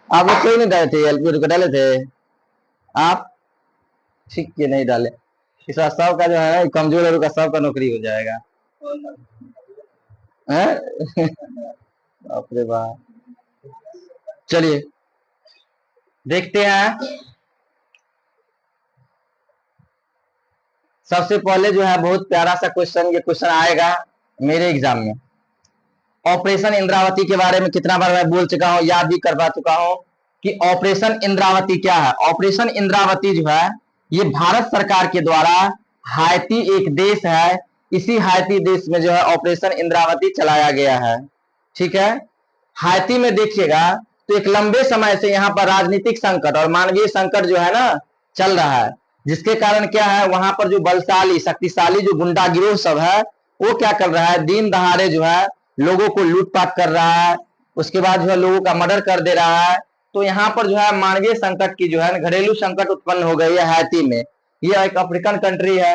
आप लोग क्यों नहीं डाले थे एलपी को डाले थे आप? ठीक किए नहीं डाले। इस बार सबका जो है कमजोर लोगों का सबका नौकरी हो जाएगा। हैं? बाप रे बाप। चलिए देखते हैं। सबसे पहले जो है बहुत प्यारा सा क्वेश्चन, ये क्वेश्चन आएगा मेरे एग्जाम में। ऑपरेशन इंद्रावती के बारे में कितना बार मैं बोल चुका हूं, याद भी करवा चुका हूं कि ऑपरेशन इंद्रावती क्या है। ऑपरेशन इंद्रावती जो है ये भारत सरकार के द्वारा, हाइती एक देश है, इसी हाइती देश में जो है ऑपरेशन इंद्रावती चलाया गया है। ठीक है। हाइती में देखिएगा तो एक लंबे समय से यहाँ पर राजनीतिक संकट और मानवीय संकट जो है ना चल रहा है, जिसके कारण क्या है वहां पर जो बलशाली शक्तिशाली जो गुंडा गिरोह सब है वो क्या कर रहा है, दिन दहाड़े जो है लोगों को लूटपाट कर रहा है, उसके बाद जो है लोगों का मर्डर कर दे रहा है। तो यहाँ पर जो है मानवीय संकट की जो है घरेलू संकट उत्पन्न हो गई है हाइती में। यह एक अफ्रीकन कंट्री है।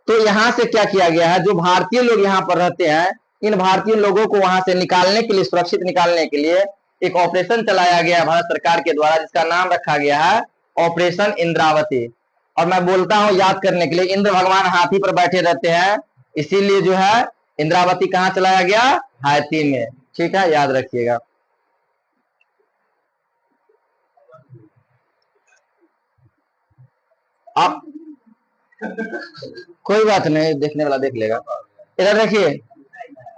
तो यहाँ से क्या किया गया है, जो भारतीय लोग यहाँ पर रहते हैं इन भारतीय लोगों को वहां से निकालने के लिए, सुरक्षित निकालने के लिए एक ऑपरेशन चलाया गया है भारत सरकार के द्वारा, जिसका नाम रखा गया है ऑपरेशन इंद्रावती। और मैं बोलता हूं याद करने के लिए, इंद्र भगवान हाथी पर बैठे रहते हैं, इसीलिए जो है इंद्रावती कहाँ चलाया गया, हाथी में। ठीक है, याद रखिएगा। आप कोई बात नहीं, देखने वाला देख लेगा। इधर देखिए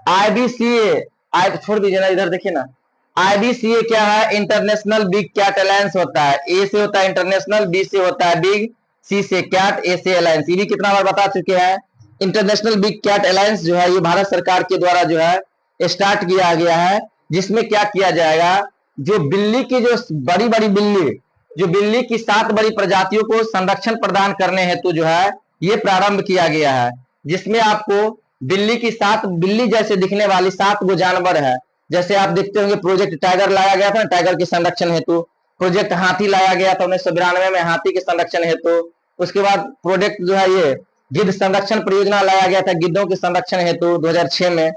आईबीसीए, आई छोड़ दीजिए ना, इधर देखिए ना। आईबीसीए क्या है, इंटरनेशनल बिग कैट अलायंस होता है। ए से होता है इंटरनेशनल, बी से होता है बिग, सी से कैट, ए से अलायंस। ये भी कितना बार बता चुके हैं। इंटरनेशनल बिग कैट अलायंस जो है ये भारत सरकार के द्वारा जो है स्टार्ट किया गया है, जिसमें क्या किया जाएगा, जो बिल्ली की जो बड़ी बड़ी बिल्ली, जो बिल्ली की 7 बड़ी प्रजातियों को संरक्षण प्रदान करने हेतु जो है ये प्रारंभ किया गया है, जिसमें आपको बिल्ली की 7 बिल्ली जैसे दिखने वाली 7 गो जानवर है। जैसे आप देखते होंगे प्रोजेक्ट टाइगर लाया गया था, टाइगर के संरक्षण हेतु। प्रोजेक्ट हाथी लाया गया था 1992 में, हाथी के संरक्षण हेतु। उसके बाद प्रोजेक्ट जो है ये गिद्ध संरक्षण परियोजना लाया गया था, गिद्धों के संरक्षण हेतु 2006 में।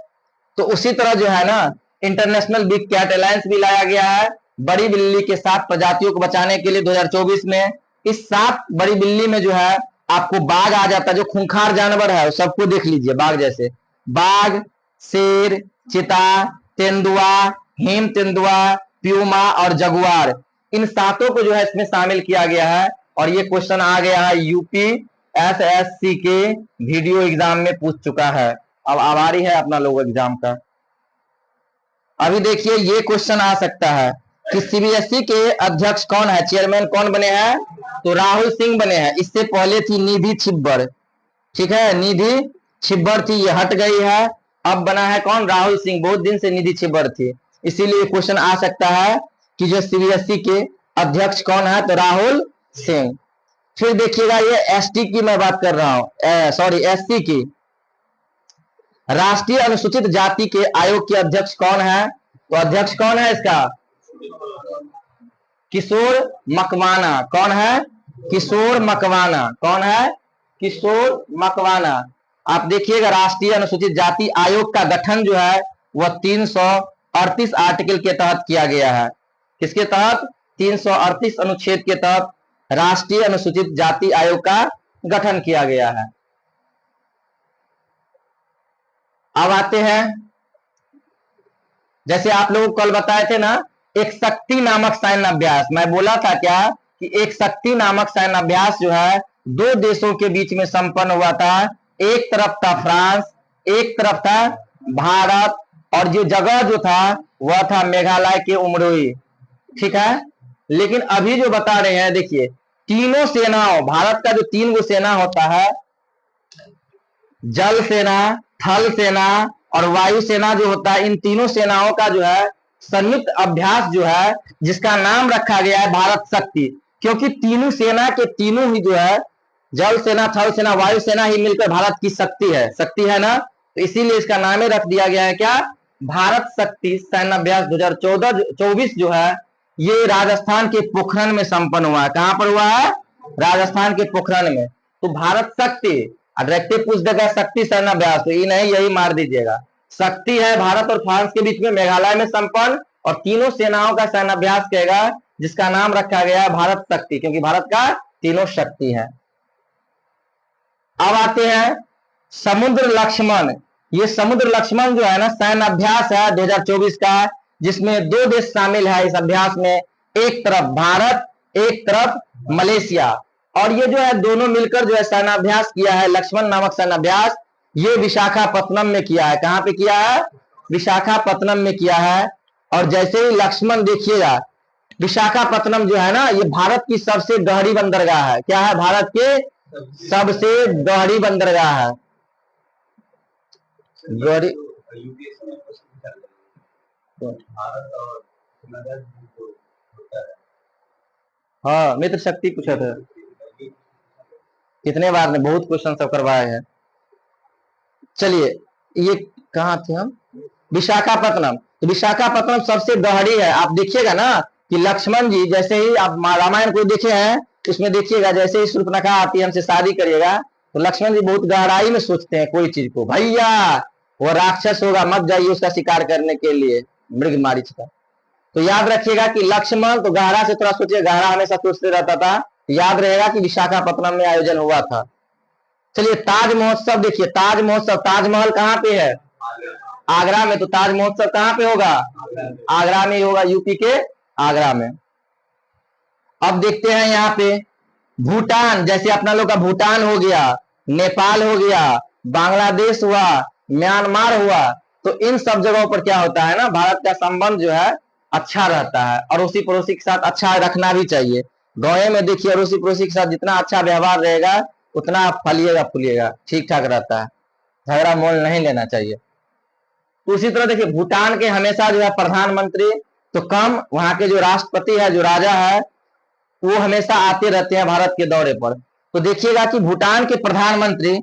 तो उसी तरह जो है ना इंटरनेशनल बिग कैट अलायंस भी लाया गया है बड़ी बिल्ली के 7 प्रजातियों को बचाने के लिए 2024 में। इस 7 बड़ी बिल्ली में जो है आपको बाघ आ जाता है, जो खूंखार जानवर है सबको देख लीजिए बाघ जैसे। बाघ, शेर, चीता, तेंदुआ, हिम तेंदुआ, प्यूमा और जगुआर, इन 7 को जो है इसमें शामिल किया गया है। और ये क्वेश्चन आ गया है यूपी एसएससी के वीडियो एग्जाम में पूछ चुका है। अब आभारी है अपना लोग एग्जाम का। अभी देखिए ये क्वेश्चन आ सकता है कि सीबीएसई के अध्यक्ष कौन है, चेयरमैन कौन बने हैं, तो राहुल सिंह बने हैं। इससे पहले थी निधि छिब्बर। ठीक है, निधि छिब्बर थी, ये हट गई है। अब बना है कौन, राहुल सिंह। बहुत दिन से निधि छिब्बर थी, इसीलिए क्वेश्चन आ सकता है कि जो सीबीएसई के अध्यक्ष कौन है, तो राहुल सिंह। फिर देखिएगा ये एसटी की मैं बात कर रहा हूं, सॉरी एससी की। राष्ट्रीय अनुसूचित जाति के आयोग के अध्यक्ष कौन है, तो अध्यक्ष कौन है इसका, किशोर मकवाना। कौन है, किशोर मकवाना। कौन है, किशोर मकवाना। आप देखिएगा राष्ट्रीय अनुसूचित जाति आयोग का गठन जो है वह 338 आर्टिकल के तहत किया गया है। किसके तहत, 338 अनुच्छेद के तहत राष्ट्रीय अनुसूचित जाति आयोग का गठन किया गया है। अब आते हैं, जैसे आप लोग कल बताए थे ना एक शक्ति नामक सैन्य अभ्यास, मैं बोला था क्या कि एक शक्ति नामक सैन्य अभ्यास जो है 2 देशों के बीच में संपन्न हुआ था। एक तरफ था फ्रांस, एक तरफ था भारत, और जो जगह जो था वह था मेघालय के उमरोई। ठीक है, लेकिन अभी जो बता रहे हैं देखिए, तीनों सेनाओं, भारत का जो 3 गो सेना होता है, जल सेना, थल सेना और वायु सेना जो होता है, इन तीनों सेनाओं का जो है संयुक्त अभ्यास जो है जिसका नाम रखा गया है भारत शक्ति। क्योंकि तीनों सेना के तीनों ही जो है, जल सेना, थल सेना, वायु सेना ही मिलकर भारत की शक्ति है, शक्ति है ना। तो इसीलिए इसका नाम ही रख दिया गया है क्या, भारत शक्ति सैन्य अभ्यास 2024 जो है ये राजस्थान के पोखरण में संपन्न हुआ है। कहां पर हुआ है, राजस्थान के पोखरण में। तो भारत शक्ति, डायरेक्टिव पूछ देगा शक्ति सैन्य अभ्यास, तो ये नहीं, यही मार दीजिएगा। शक्ति है भारत और फ्रांस के बीच में मेघालय में संपन्न, और तीनों सेनाओं का सैन्य अभ्यास कहेगा जिसका नाम रखा गया है भारत शक्ति, क्योंकि भारत का तीनों शक्ति है। अब आते हैं समुद्र लक्ष्मण। ये समुद्र लक्ष्मण जो है ना सैन्य अभ्यास है 2024 का, जिसमें 2 देश शामिल है इस अभ्यास में, एक तरफ भारत, एक तरफ मलेशिया। और ये जो है दोनों मिलकर जो है सैन्य अभ्यास किया है, लक्ष्मण नामक सैन्य अभ्यास, ये विशाखापत्तनम में किया है। कहां पे किया है? विशाखापत्तनम में किया है। और जैसे ही लक्ष्मण देखिएगा, विशाखापत्तनम जो है ना ये भारत की सबसे गहरी बंदरगाह है। क्या है? भारत के सबसे गहरी बंदरगाह है। गहरी हाँ, मित्र शक्ति पूछा था कितने बार ने, बहुत क्वेश्चन सब करवाए हैं। चलिए, ये कहाँ थे हम? विशाखापत्तनम। तो विशाखापत्तनम सबसे गहरी है। आप देखिएगा ना कि लक्ष्मण जी जैसे ही आप रामायण को देखे हैं, उसमें देखिएगा जैसे ही शूर्पणखा आती है हमसे शादी करिएगा, तो लक्ष्मण जी बहुत गहराई में सोचते हैं कोई चीज को, भैया वो राक्षस होगा, मत जाइए उसका शिकार करने के लिए, मृग मारीच का। तो याद रखिएगा कि लक्ष्मण तो गहरा से थोड़ा सोचिए, गहरा हमेशा सोचते रहता था। याद रहेगा कि विशाखापत्तनम में आयोजन हुआ था। चलिए, ताज महोत्सव देखिए, ताज महोत्सव, ताजमहल कहाँ पे है? आगरा में। तो ताज महोत्सव कहाँ पे होगा? आगरा में होगा, यूपी के आगरा में। अब देखते हैं यहाँ पे भूटान, जैसे अपना लोग का भूटान हो गया, नेपाल हो गया, बांग्लादेश हुआ, म्यांमार हुआ, तो इन सब जगहों पर क्या होता है ना, भारत का संबंध जो है अच्छा रहता है। और उसी पड़ोसी के साथ अच्छा रखना भी चाहिए। गाँव में देखिए, अड़ोसी पड़ोसी के साथ जितना अच्छा व्यवहार रहेगा उतना फलिएगा फूलिएगा, ठीक ठाक रहता है, झगड़ा मोल नहीं लेना चाहिए। उसी तरह देखिए, भूटान के हमेशा जो है प्रधानमंत्री तो कम, वहां के जो राष्ट्रपति है, जो राजा है, वो हमेशा आते रहते हैं भारत के दौरे पर। तो देखिएगा कि भूटान के प्रधानमंत्री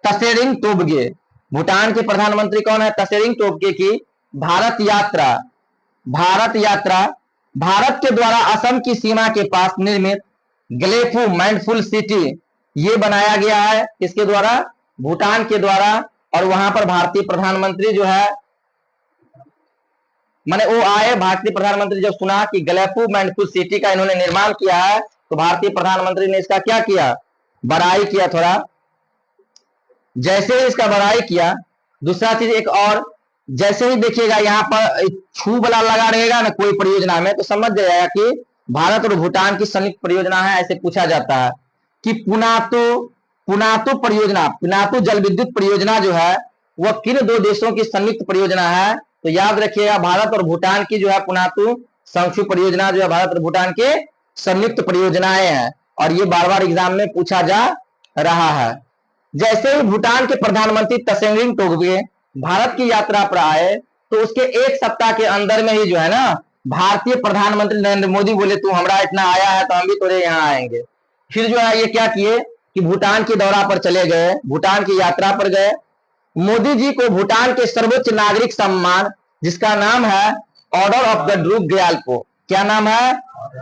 तसेरिंग टोब्गे, भूटान के प्रधानमंत्री कौन है? तसेरिंग टोब्गे की भारत यात्रा, भारत यात्रा, भारत के द्वारा असम की सीमा के पास निर्मित ग्लेफू मैंडफुल सिटी, ये बनाया गया है इसके द्वारा, भूटान के द्वारा। और वहां पर भारतीय प्रधानमंत्री जो है, माने वो आए, भारतीय प्रधानमंत्री जब सुना कि ग्लेफू मैंडफुल सिटी का इन्होंने निर्माण किया है, तो भारतीय प्रधानमंत्री ने इसका क्या किया? बड़ाई किया थोड़ा। जैसे ही इसका बड़ाई किया, दूसरा चीज एक और, जैसे ही देखिएगा यहाँ पर छू वाला लगा रहेगा ना कोई परियोजना में, तो समझ जाएगा कि भारत और भूटान की संयुक्त परियोजना है। ऐसे पूछा जाता है कि पुनातु परियोजना, पुनातु जल विद्युत परियोजना जो है वह किन 2 देशों की संयुक्त परियोजना है? तो याद रखिएगा, भारत और भूटान की जो है पुनातु संशु परियोजना जो है भारत और भूटान के संयुक्त परियोजनाएं हैं। और ये बार बार एग्जाम में पूछा जा रहा है। जैसे ही भूटान के प्रधानमंत्री तसेरिंग टोब्गे भारत की यात्रा पर आए, तो उसके 1 सप्ताह के अंदर में ही जो है ना, भारतीय प्रधानमंत्री नरेंद्र मोदी बोले तू हमारा इतना आया है तो हम भी तेरे यहाँ आएंगे। फिर जो है ये क्या किए कि भूटान के दौरा पर चले गए, भूटान की यात्रा पर गए। मोदी जी को भूटान के सर्वोच्च नागरिक सम्मान, जिसका नाम है order of the Druk Gyalpo, क्या नाम है?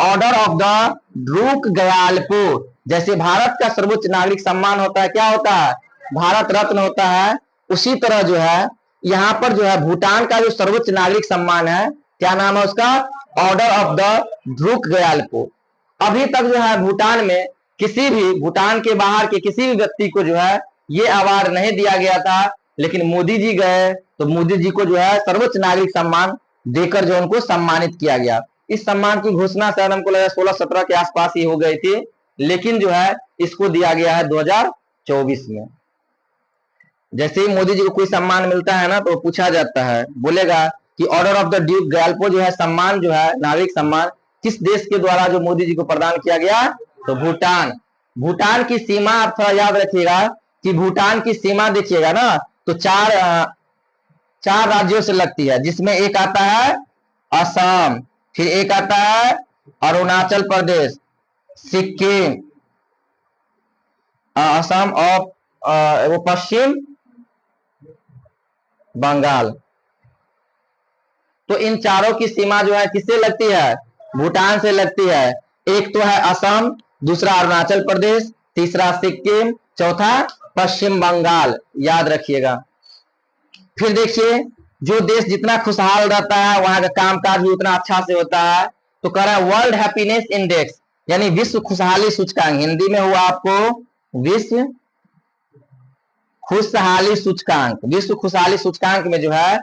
Order of the Druk Gyalpo. जैसे भारत का सर्वोच्च नागरिक सम्मान होता है, क्या होता है? भारत रत्न होता है। उसी तरह जो है यहाँ पर जो है भूटान का जो सर्वोच्च नागरिक सम्मान है, क्या नाम है उसका? Order of the Druk Gyalpo. अभी तक जो है भूटान में किसी भी, भूटान के बाहर के किसी भी व्यक्ति को जो है ये अवार्ड नहीं दिया गया था, लेकिन मोदी जी गए तो मोदी जी को जो है सर्वोच्च नागरिक सम्मान देकर जो उनको सम्मानित किया गया। इस सम्मान की घोषणा शायद हमको लगा 16-17 के आसपास ही हो गई थी, लेकिन जो है इसको दिया गया है 2024 में। जैसे ही मोदी जी को कोई सम्मान मिलता है ना, तो पूछा जाता है, बोलेगा कि order of the Duke Gyalpo जो है सम्मान जो है नागरिक सम्मान किस देश के द्वारा जो मोदी जी को प्रदान किया गया? तो भूटान। भूटान की सीमा आप थोड़ा याद रखिएगा कि भूटान की सीमा देखिएगा ना, तो चार राज्यों से लगती है, जिसमें एक आता है असम, फिर एक आता है अरुणाचल प्रदेश, सिक्किम, असम और वो पश्चिम बंगाल। तो इन चारों की सीमा जो है किससे लगती है? भूटान से लगती है। एक तो है असम, दूसरा अरुणाचल प्रदेश, तीसरा सिक्किम, चौथा पश्चिम बंगाल, याद रखिएगा। फिर देखिए, जो देश जितना खुशहाल रहता है वहां का कामकाज भी उतना अच्छा से होता है। तो कह रहा है वर्ल्ड हैप्पीनेस इंडेक्स यानी विश्व खुशहाली सूचकांक, हिंदी में हुआ आपको विश्व खुशहाली सूचकांक। विश्व खुशहाली सूचकांक में जो है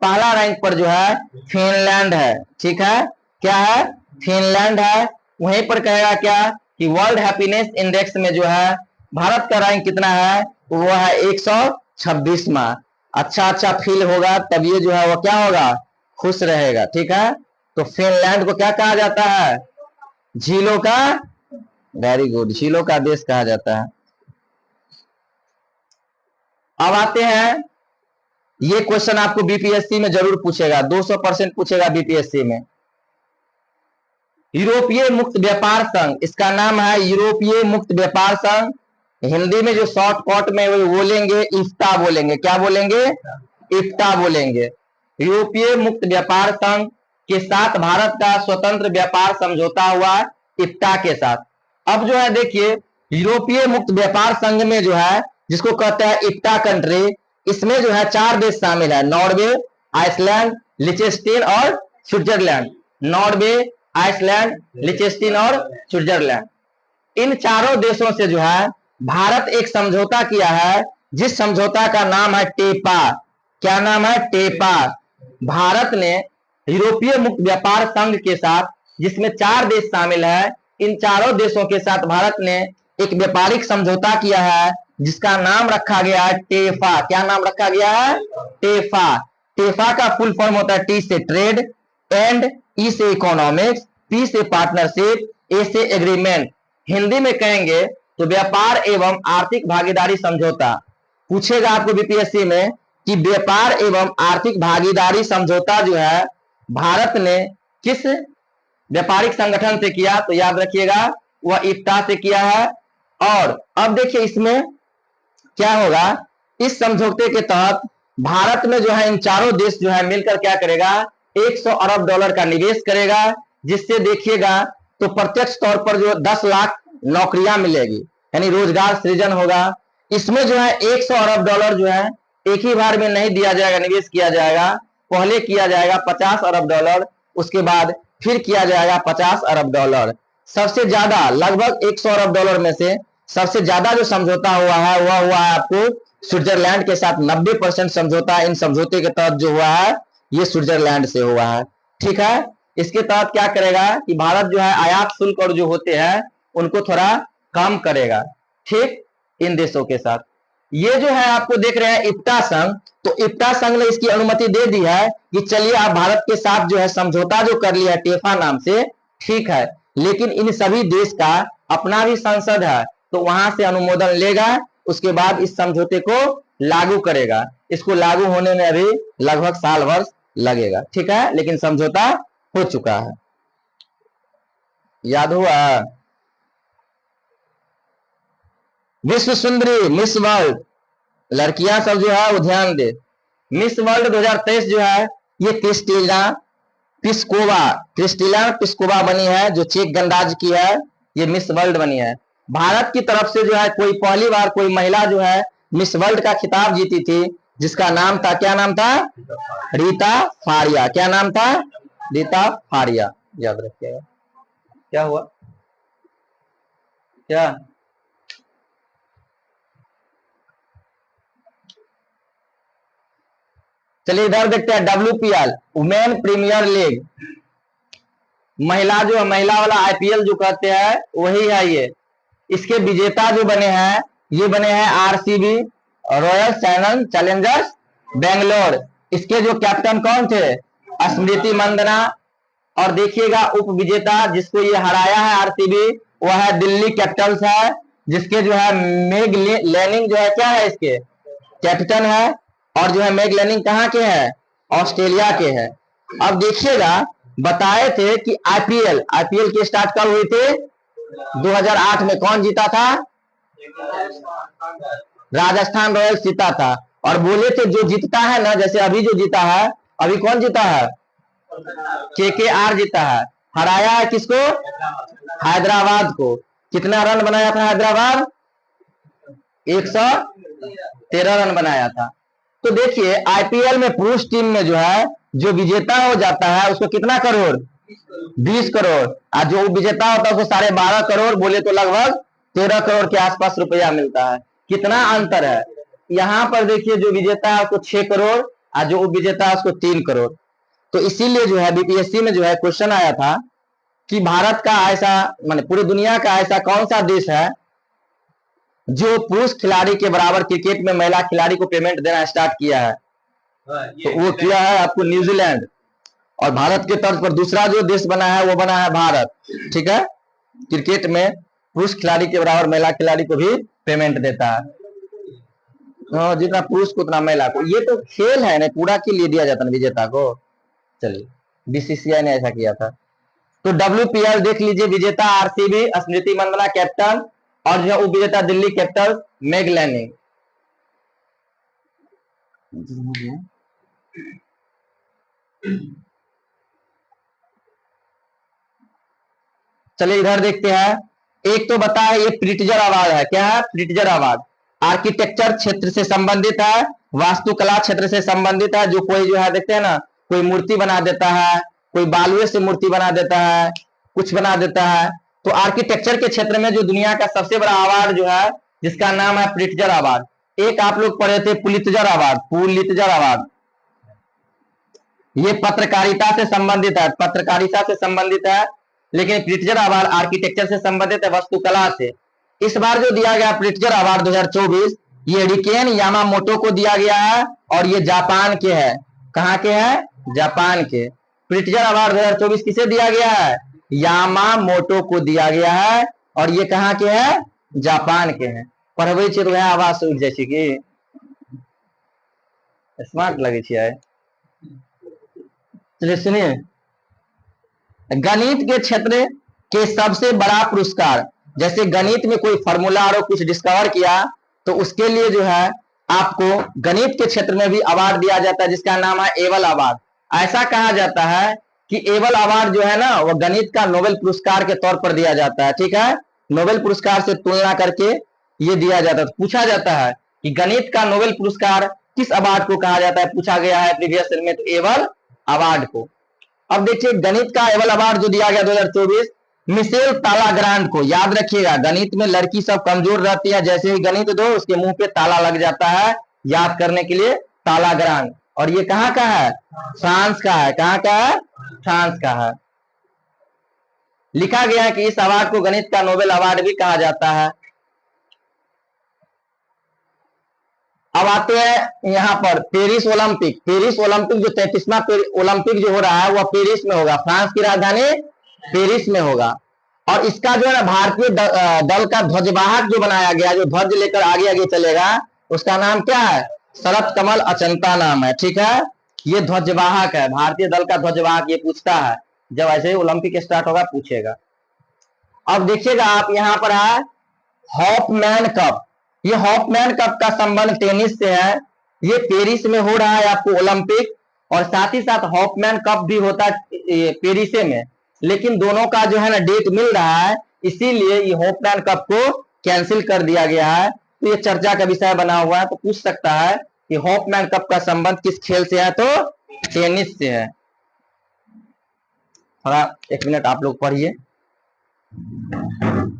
पहला रैंक पर जो है फिनलैंड है। ठीक है, क्या है? फिनलैंड है। वहीं पर कहेगा क्या कि वर्ल्ड हैप्पीनेस इंडेक्स में जो है भारत का रैंक कितना है? वो है 126वां। अच्छा अच्छा फील होगा तब ये जो है वो क्या होगा? खुश रहेगा। ठीक है, तो फिनलैंड को क्या कहा जाता है? झीलों का, वेरी गुड, झीलों का देश कहा जाता है। अब आते हैं, ये क्वेश्चन आपको बीपीएससी में जरूर पूछेगा, 200% पूछेगा बीपीएससी में। यूरोपीय मुक्त व्यापार संघ, इसका नाम है यूरोपीय मुक्त व्यापार संघ। हिंदी में जो शॉर्टकट में वो बोलेंगे इफ्ता बोलेंगे। क्या बोलेंगे? इफ्ता बोलेंगे। यूरोपीय मुक्त व्यापार संघ के साथ भारत का स्वतंत्र व्यापार समझौता हुआ इफ्ता के साथ। अब जो है देखिए, यूरोपीय मुक्त व्यापार संघ में जो है जिसको कहते हैं इफ्ता कंट्री, इसमें जो है 4 देश शामिल है, नॉर्वे, आइसलैंड, लिechtenstein और स्विट्जरलैंड। नॉर्वे, आइसलैंड, लिechtenstein और स्विट्जरलैंड, इन चारों देशों से जो है भारत एक समझौता किया है, जिस समझौता का नाम है टेपा। क्या नाम है? टेपा। भारत ने यूरोपीय मुक्त व्यापार संघ के साथ, जिसमें 4 देश शामिल है, इन चारों देशों के साथ भारत ने एक व्यापारिक समझौता किया है जिसका नाम रखा गया है टेफा। क्या नाम रखा गया है? टेफा। टेफा का फुल फॉर्म होता है टी से ट्रेड, एंड ई से इकोनॉमिक्स, पी से पार्टनरशिप, ए से एग्रीमेंट। हिंदी में कहेंगे तो व्यापार एवं आर्थिक भागीदारी समझौता। पूछेगा आपको बीपीएससी में कि व्यापार एवं आर्थिक भागीदारी समझौता जो है भारत ने किस व्यापारिक संगठन से किया? तो याद रखिएगा वह इफ्ता से किया है। और अब देखिए इसमें क्या होगा, इस समझौते के तहत भारत में जो है इन चारों देश जो है मिलकर क्या करेगा? 100 अरब डॉलर का निवेश करेगा, जिससे देखिएगा तो प्रत्यक्ष तौर पर जो 10 लाख नौकरियां मिलेगी, यानी रोजगार सृजन होगा। इसमें जो है 100 अरब डॉलर जो है एक ही बार में नहीं दिया जाएगा, निवेश किया जाएगा। पहले किया जाएगा 50 अरब डॉलर, उसके बाद फिर किया जाएगा 50 अरब डॉलर। सबसे ज्यादा लगभग 100 अरब डॉलर में से सबसे ज्यादा जो समझौता हुआ है वह हुआ है आपको स्विट्जरलैंड के साथ। 90% समझौता इन समझौते के तहत जो हुआ है ये स्विट्जरलैंड से हुआ है। ठीक है, इसके तहत क्या करेगा कि भारत जो है आयात शुल्क और जो होते हैं उनको थोड़ा कम करेगा। ठीक, इन देशों के साथ ये जो है आपको देख रहे हैं इफ्ता संघ, तो इफ्ता संघ ने इसकी अनुमति दे दी है कि चलिए आप भारत के साथ जो है समझौता जो कर लिया टेफा नाम से, ठीक है, लेकिन इन सभी देश का अपना भी संसद है, तो वहां से अनुमोदन लेगा, उसके बाद इस समझौते को लागू करेगा। इसको लागू होने में अभी लगभग साल भर लगेगा। ठीक है, लेकिन समझौता हो चुका है। याद हुआ? विश्व सुंदरी मिस वर्ल्ड, लड़कियां सब जो है वो ध्यान दे, मिस वर्ल्ड 2023 जो है ये क्रिस्टिना पिस्कोवा बनी है, जो चेक गणराज्य की है, ये मिस वर्ल्ड बनी है। भारत की तरफ से जो है कोई पहली बार कोई महिला जो है मिस वर्ल्ड का खिताब जीती थी, जिसका नाम था, क्या नाम था? रीता फारिया। क्या नाम था? रीता फारिया। याद रखिएगा। क्या हुआ? क्या? चलिए इधर देखते हैं, WPL वुमेन प्रीमियर लीग, महिला जो महिला वाला IPL जो कहते हैं वही है ये। इसके विजेता जो बने हैं ये बने हैं RCB, रॉयल चैलेंजर्स बेंगलोर। इसके जो कैप्टन कौन थे? स्मृति मंदना। और देखिएगा उप विजेता जिसको ये हराया है RCB, वह है दिल्ली कैपिटल्स है, जिसके जो है मेग लेनिंग जो है क्या है इसके कैप्टन है। और जो है मेग लेनिंग कहाँ के हैं? ऑस्ट्रेलिया के हैं। अब देखिएगा बताए थे कि आईपीएल के स्टार्ट कब हुए थे? 2008 में। कौन जीता था? राजस्थान रॉयल्स जीता था। और बोले थे जो जीतता है ना, जैसे अभी जो जीता है, अभी कौन जीता है? KKR जीता है। हराया है किसको? हैदराबाद को। कितना रन बनाया था हैदराबाद? 113 रन बनाया था। तो देखिए आईपीएल में पुरुष टीम में जो है जो विजेता हो जाता है उसको कितना करोड़? 20 करोड़। और जो विजेता होता है उसको 12.5 करोड़, बोले तो लगभग 13 करोड़ के आसपास रुपया मिलता है। कितना अंतर है। यहाँ पर देखिए जो विजेता है उसको 6 करोड़ और जो उपविजेता है उसको 3 करोड़। तो इसीलिए जो है बीपीएससी में जो है क्वेश्चन आया था कि भारत का ऐसा माने पूरी दुनिया का ऐसा कौन सा देश है जो पुरुष खिलाड़ी के बराबर क्रिकेट में महिला खिलाड़ी को पेमेंट देना स्टार्ट किया है। तो वो किया है आपको न्यूजीलैंड। और भारत के तर्ज पर दूसरा जो देश बना है वो बना है भारत। ठीक है, क्रिकेट में पुरुष खिलाड़ी के बराबर महिला खिलाड़ी को भी पेमेंट देता है। जितना पुरुष को उतना महिला को। ये तो खेल है ना, पूरा के लिए दिया जाता है विजेता को। चलिए, बीसीसीआई ने ऐसा किया था। तो WPL देख लीजिए, विजेता आरसीबी स्मृति मंदना कैप्टन, और जो उप विजेता दिल्ली कैपिटल्स मेग लैनिंग। चलिए इधर देखते हैं। एक तो बता है ये प्रिट्जर अवार्ड है। क्या है? Pritzker award. आर्किटेक्चर क्षेत्र से संबंधित है, वास्तुकला क्षेत्र से संबंधित है। जो कोई जो है देखते हैं ना, कोई मूर्ति बना देता है, कोई बालुए से मूर्ति बना देता है, कुछ बना देता है। तो आर्किटेक्चर के क्षेत्र में जो दुनिया का सबसे बड़ा अवार्ड जो है, जिसका नाम है प्रिट्जर अवार्ड। एक आप लोग पढ़े थे पुलित्जर अवार्ड, पुलित्जर अवार्ड। ये पत्रकारिता से संबंधित है, पत्रकारिता से संबंधित है। लेकिन प्रिट्जर अवार्ड आर्किटेक्चर से संबंधित है, वस्तुकला से। इस बार जो दिया गया प्रिट्जर अवार्ड 2024, ये रिकेन यामामोटो को दिया गया है और ये जापान के है। कहाँ के है? जापान के। प्रिट्जर अवार्ड 2024 किसे दिया गया है? यामामोटो को दिया गया है। और ये कहाँ के है? जापान के हैं। पढ़बै छियै तो वह आवाज से उठ जाइ छै कि स्मार्ट लगे छियै। चलिए सुनिए, गणित के क्षेत्र के सबसे बड़ा पुरस्कार, जैसे गणित में कोई फॉर्मूला और कुछ डिस्कवर किया तो उसके लिए जो है आपको गणित के क्षेत्र में भी अवार्ड दिया जाता है, जिसका नाम है एबल अवार्ड। ऐसा कहा जाता है कि एबल अवार्ड जो है ना, वो गणित का नोबेल पुरस्कार के तौर पर दिया जाता है। ठीक है, नोबेल पुरस्कार से तुलना करके ये दिया जाता है। पूछा जाता है कि गणित का नोबेल पुरस्कार किस अवार्ड को कहा जाता है, पूछा गया है प्रीवियस ईयर में, तो एबल अवार्ड को। अब देखिए गणित का एबल अवार्ड जो दिया गया 2024 मिशेल तालाग्रांड को। याद रखिएगा, गणित में लड़की सब कमजोर रहती है, जैसे ही गणित दो उसके मुंह पे ताला लग जाता है, याद करने के लिए तालाग्रांड। और ये कहाँ का है? फ्रांस का है। कहाँ का है? फ्रांस का है। लिखा गया है कि इस अवार्ड को गणित का नोबेल अवार्ड भी कहा जाता है। अब आते हैं यहाँ पर पेरिस ओलंपिक। पेरिस ओलंपिक जो 33वां ओलंपिक जो हो रहा है वह पेरिस में होगा, फ्रांस की राजधानी पेरिस में होगा। और इसका जो है ना भारतीय दल का ध्वजवाहक जो बनाया गया, जो ध्वज लेकर आगे आगे चलेगा, उसका नाम क्या है? शरत कमल अचंता नाम है। ठीक है, ये ध्वजवाहक है, भारतीय दल का ध्वजवाहक। ये पूछता है जब ऐसे ही ओलंपिक स्टार्ट होगा, पूछेगा। अब देखिएगा आप यहाँ पर है हॉफमैन कप। ये हॉफमैन कप का संबंध टेनिस से है। ये पेरिस में हो रहा है आपको ओलंपिक, और साथ ही साथ हॉफमैन कप भी होता है पेरिस में। लेकिन दोनों का जो है ना डेट मिल रहा है, इसीलिए ये हॉफमैन कप को कैंसिल कर दिया गया है। तो ये चर्चा का विषय बना हुआ है। तो पूछ सकता है कि हॉफमैन कप का संबंध किस खेल से है, तो टेनिस से है। थोड़ा 1 मिनट आप लोग पढ़िए,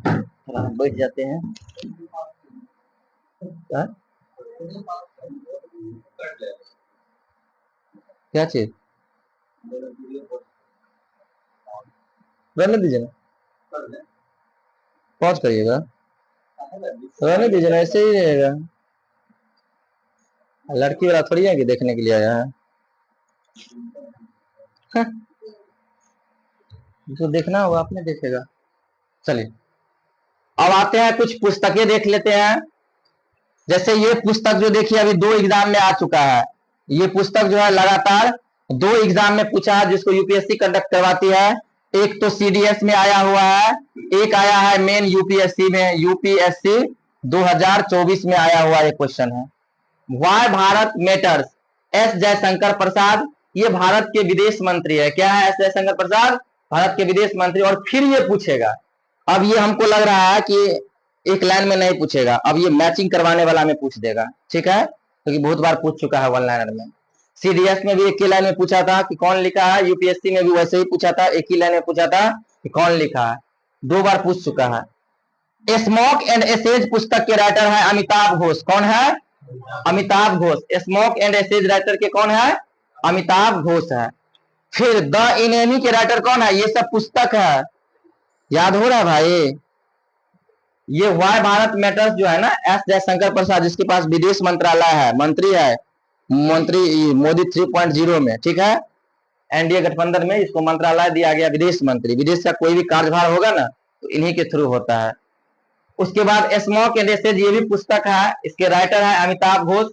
थोड़ा बैठ जाते हैं। क्या चीज? रहने दीजिए ना, पॉज करिएगा, रहने दीजिए ना, ऐसे ही रहेगा। लड़की वाला थोड़ी है कि देखने के लिए आया है। जो देखना होगा आपने देखेगा। चलिए अब आते हैं कुछ पुस्तकें देख लेते हैं। जैसे ये पुस्तक जो देखिए अभी 2 एग्जाम में आ चुका है। ये पुस्तक जो है लगातार 2 एग्जाम में पूछा है, जिसको यूपीएससी कंडक्ट करवाती है। एक तो सीडीएस में आया हुआ है, एक आया है मेन यूपीएससी में। यूपीएससी 2024 में आया हुआ एक क्वेश्चन है, why Bharat matters. S Jaishankar प्रसाद, ये भारत के विदेश मंत्री है। क्या है? एस जयशंकर प्रसाद भारत के विदेश मंत्री। और फिर ये पूछेगा, अब ये हमको लग रहा है कि एक लाइन में नहीं पूछेगा, अब ये मैचिंग करवाने वाला में पूछ देगा। ठीक है, क्योंकि बहुत बार पूछ चुका है 1 लाइनर में। सीडीएस में भी एक ही लाइन में पूछा था कि कौन लिखा है, यूपीएससी में भी वैसे ही पूछा था, एक ही लाइन में पूछा था कि कौन लिखा है, 2 बार पूछ चुका है। स्मोक एंड एसेज पुस्तक के राइटर है अमिताभ घोष। कौन है? Amitav Ghosh. Smoke and ashes writer के कौन है? अमिताभ घोष है। फिर द इनेमी के राइटर कौन है? ये सब पुस्तक है, याद हो रहा है भाई? ये वाई भारत मैटर्स जो है ना, एस जयशंकर प्रसाद, जिसके पास विदेश मंत्रालय है, मंत्री है, मंत्री मोदी 3.0 में, ठीक है, एनडीए गठबंधन में इसको मंत्रालय दिया गया, विदेश मंत्री। विदेश का कोई भी कार्यभार होगा ना तो इन्हीं के थ्रू होता है। उसके बाद स्मोक एंड एसेज, ये भी पुस्तक है, इसके राइटर है अमिताभ घोष।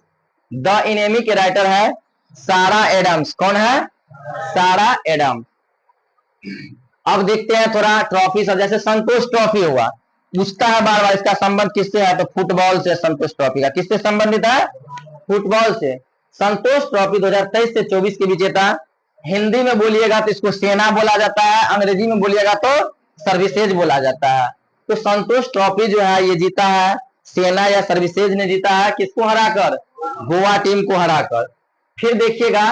द इनेमी के राइटर है सारा एडम्स। कौन है? सारा एडम्स। अब देखते हैं थोड़ा ट्रॉफी सब, जैसे संतोष ट्रॉफी हुआ, पूछता है बार बार इसका संबंध किससे है, तो फुटबॉल से। संतोष ट्रॉफी का किससे संबंधित है? फुटबॉल से। संतोष ट्रॉफी 2023 से 24 के विजेता, हिंदी में बोलिएगा तो इसको सेना बोला जाता है, अंग्रेजी में बोलिएगा तो सर्विसेज बोला जाता है। तो संतोष ट्रॉफी जो है ये जीता है सेना या सर्विसेज ने जीता है, किसको हराकर? गोवा टीम को हराकर। फिर देखिएगा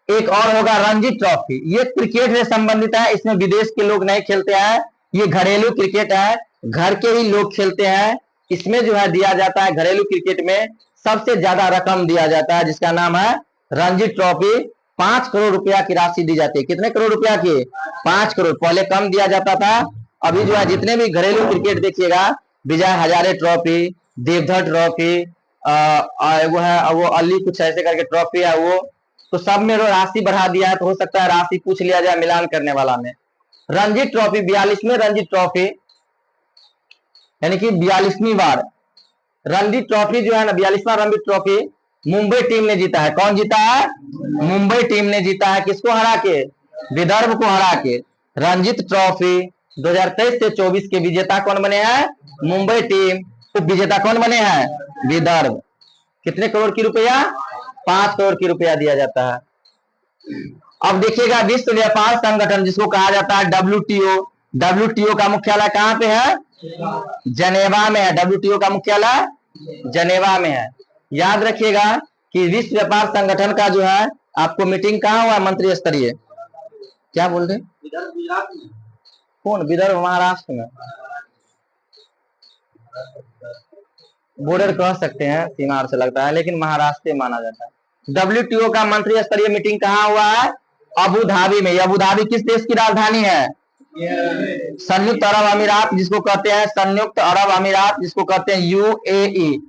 एक और होगा रणजी ट्रॉफी, ये क्रिकेट से संबंधित है, इसमें विदेश के लोग नहीं खेलते हैं, ये घरेलू क्रिकेट है, घर के ही लोग खेलते हैं। इसमें जो है दिया जाता है, घरेलू क्रिकेट में सबसे ज्यादा रकम दिया जाता है, जिसका नाम है रणजी ट्रॉफी। 5 करोड़ रुपया की राशि दी जाती है। कितने करोड़ रुपया की? 5 करोड़। पहले कम दिया जाता था, अभी जो है जितने भी घरेलू क्रिकेट देखिएगा, विजय हजारे ट्रॉफी, देवधर ट्रॉफी, वो है वो अली कुछ ऐसे करके ट्रॉफी है वो, तो सब में राशि बढ़ा दिया है, तो हो सकता है राशि पूछ लिया जाए मिलान करने वाला में। रणजी ट्रॉफी 42वें रणजी ट्रॉफी, यानी कि 42वीं बार रणजी ट्रॉफी जो है ना, 42वां रणजी ट्रॉफी मुंबई टीम ने जीता है। कौन जीता है? मुंबई टीम ने जीता है। किसको हरा के? विदर्भ को हरा के। रंजित ट्रॉफी 2023 से 24 के विजेता कौन बने हैं? मुंबई टीम। उप विजेता कौन बने हैं? विदर्भ। कितने करोड़ की रुपया? 5 करोड़ की रुपया दिया जाता है। अब देखिएगा विश्व व्यापार संगठन, जिसको कहा जाता है डब्ल्यूटीओ, डब्ल्यूटीओ का मुख्यालय कहां पे है? जनेवा में है। डब्ल्यूटीओ का मुख्यालय जनेवा में है। याद रखिएगा कि विश्व व्यापार संगठन का जो है आपको मीटिंग कहाँ हुआ? मंत्री स्तरीय। क्या बोल रहे? कौन? विदर्भ महाराष्ट्र में। बॉर्डर कह सकते हैं, सीमा से लगता है, लेकिन महाराष्ट्र माना जाता है। डब्ल्यूटीओ का मंत्री स्तरीय मीटिंग कहाँ हुआ है? अबू धाबी में। अबू धाबी किस देश की राजधानी है? संयुक्त अरब अमीरात, जिसको कहते हैं संयुक्त अरब अमीरात, जिसको कहते हैं यूएई,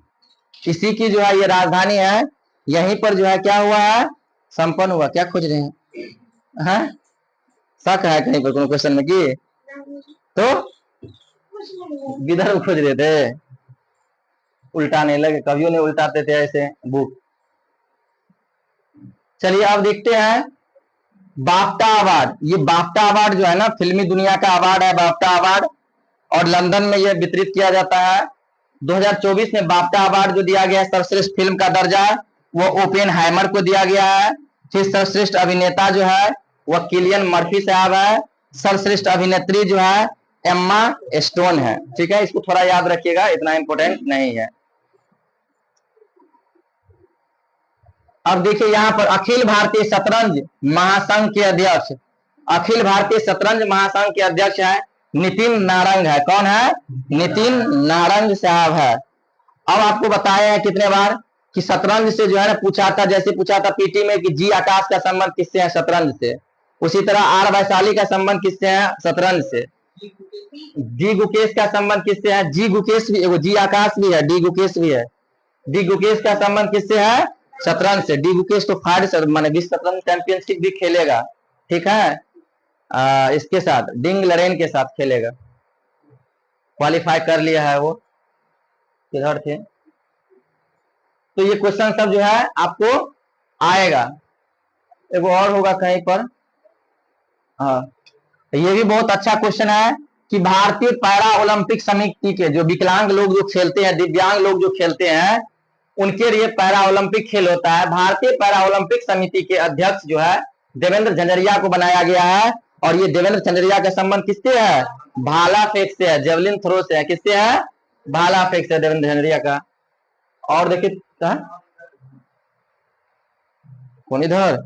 इसी की जो है ये राजधानी है। यहीं पर जो है क्या हुआ है? संपन्न हुआ। क्या खोज रहे हैं? शक है कहीं पर कोनो क्वेश्चन में की? तो विदर्भ खोज रहे थे, उल्टाने लगे। कवियों ने उल्टाते थे ऐसे बुक। चलिए अब देखते हैं बाफ्टा अवार्ड। ये बाफ्टा अवार्ड जो है ना, फिल्मी दुनिया का अवार्ड है बाफ्टा अवार्ड, और लंदन में यह वितरित किया जाता है। 2024 में बाफ्टा अवार्ड जो दिया गया है सर्वश्रेष्ठ फिल्म का दर्जा, वो ओपेनहाइमर को दिया गया है। फिर सर्वश्रेष्ठ अभिनेता जो है वह किलियन मर्फी साहब है। सर्वश्रेष्ठ अभिनेत्री जो है एम्मा स्टोन है। ठीक है, इसको थोड़ा याद रखिएगा, इतना इंपॉर्टेंट नहीं है। अब देखिए यहाँ पर अखिल भारतीय शतरंज महासंघ के अध्यक्ष, अखिल भारतीय शतरंज महासंघ के अध्यक्ष है नितिन नारंग है। कौन है? नितिन नारंग साहब है। अब आपको बताया है कितने बार कि शतरंज से जो है ना पूछा था, जैसे पूछा था पीटी में कि जी आकाश का संबंध किससे है? शतरंज से। उसी तरह आर वैशाली का संबंध किससे है? शतरंज से। जी गुकेश का संबंध किससे है? जी गुकेश भी, जी आकाश भी है, डी गुकेश भी है। डी गुकेश का संबंध किससे है? शतरंज से। डी गुकेश तो फाइड माने विश्व शतरंज चैंपियनशिप भी खेलेगा। ठीक है, इसके साथ डिंग लरेन के साथ खेलेगा, क्वालिफाई कर लिया है वो। किधर थे? तो ये क्वेश्चन सब जो है आपको आएगा। एगो और होगा कहीं पर, हाँ, ये भी बहुत अच्छा क्वेश्चन है कि भारतीय पैरा ओलंपिक समिति के जो विकलांग लोग जो खेलते हैं, दिव्यांग लोग जो खेलते हैं, उनके लिए पैरा ओलंपिक खेल होता है। भारतीय पैरा ओलंपिक समिति के अध्यक्ष जो है देवेंद्र झंझरिया को बनाया गया है। और ये देवेंद्र झंझरिया का संबंध किससे है? भाला फेंक से है, जेवलिन थ्रो से है। किससे है? भाला फेंक से, देवेंद्र झंझरिया का। और देखिए कौन इधर?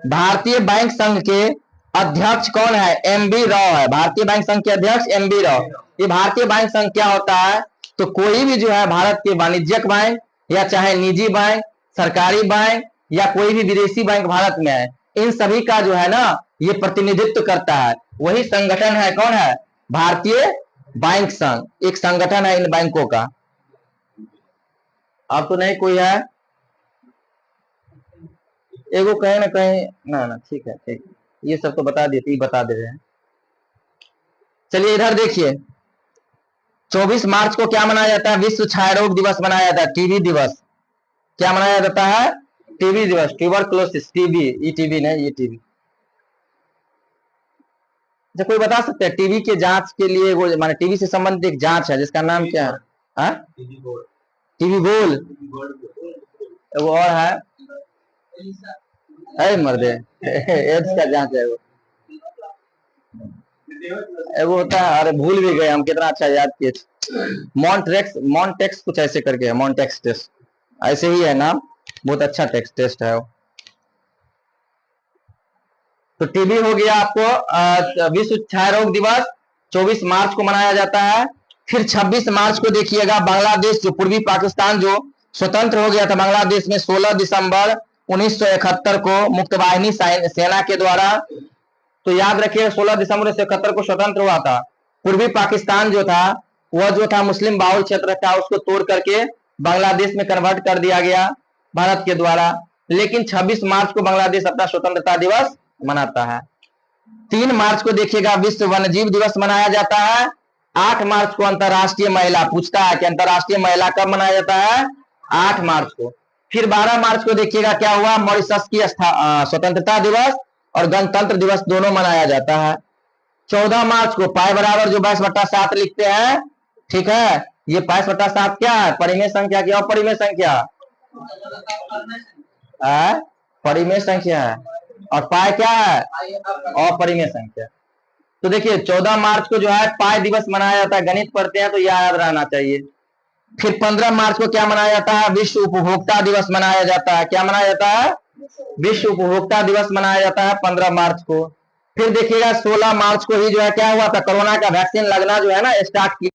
भारतीय बैंक संघ के अध्यक्ष कौन है? एमबी राव है। भारतीय बैंक संघ के अध्यक्ष एमबी राव। ये भारतीय बैंक संघ क्या होता है? तो कोई भी जो है भारत के वाणिज्यिक बैंक या चाहे निजी बैंक, सरकारी बैंक या कोई भी विदेशी बैंक भारत में है, इन सभी का जो है ना ये प्रतिनिधित्व करता है। वही संगठन है, कौन है? भारतीय बैंक संघ। एक संगठन है इन बैंकों का। अब तो नहीं कोई है, एगो कहीं ना कहीं ना ना, ठीक है ठीक, ये सब तो बता देते ही बता दे रहे हैं। चलिए इधर देखिए, 24 मार्च को क्या मनाया जाता है? विश्व क्षय रोग दिवस मनाया जाता है, टीबी दिवस। क्या मनाया जाता है? टीबी दिवस, ट्यूबरकुलोसिस, टीबी, ई टीबी नहीं, ये टीबी। अच्छा कोई बता सकते हैं टीबी के जांच के लिए वो माने टीबी से संबंधित एक जांच है जिसका नाम क्या है? टीबी गोल, वो और है अरे मर्दे एड्स का जांच है वो होता है। अरे भूल भी गए हम, कितना अच्छा याद किए। मॉन्टेक्स कुछ ऐसे करके है, मॉन्टेक्स टेस्ट ऐसे ही है नाम, बहुत अच्छा टेस्ट है वो। तो टीबी हो गया आपको। विश्व क्षय रोग दिवस 24 मार्च को मनाया जाता है। फिर 26 मार्च को देखिएगा, बांग्लादेश जो पूर्वी पाकिस्तान जो स्वतंत्र हो गया था बांग्लादेश में 16 दिसंबर 1971 को मुक्तवाहिनी सेना के द्वारा। तो याद रखिए 16 दिसंबर 1971 को स्वतंत्र हुआ था। पूर्वी पाकिस्तान जो था वह जो था मुस्लिम बाहुल क्षेत्र था, उसको तोड़ करके बांग्लादेश में कन्वर्ट कर दिया गया भारत के द्वारा। लेकिन 26 मार्च को बांग्लादेश अपना स्वतंत्रता दिवस मनाता है। 3 मार्च को देखिएगा विश्व वन्यजीव दिवस मनाया जाता है। 8 मार्च को अंतरराष्ट्रीय महिला, पूछता है कि अंतरराष्ट्रीय महिला कब मनाया जाता है? 8 मार्च को। फिर 12 मार्च को देखिएगा क्या हुआ? मॉरिशस की स्वतंत्रता दिवस और गणतंत्र दिवस दोनों मनाया जाता है। 14 मार्च को पाई बराबर जो 22/7 लिखते हैं, ठीक है, ये 22/7 क्या है? परिमेय संख्या की अपरिमेय संख्या, परिमेय संख्या है। और पाई क्या है? अपरिमेय संख्या। तो देखिए 14 मार्च को जो है पाई दिवस मनाया जाता है। गणित पढ़ते हैं तो याद रहना चाहिए। फिर 15 मार्च को क्या मनाया जाता है? विश्व उपभोक्ता दिवस मनाया जाता है। क्या मनाया जाता है? विश्व उपभोक्ता दिवस मनाया जाता है 15 मार्च को। फिर देखिएगा 16 मार्च को ही जो है क्या हुआ था? कोरोना का वैक्सीन लगना जो है ना स्टार्ट किया।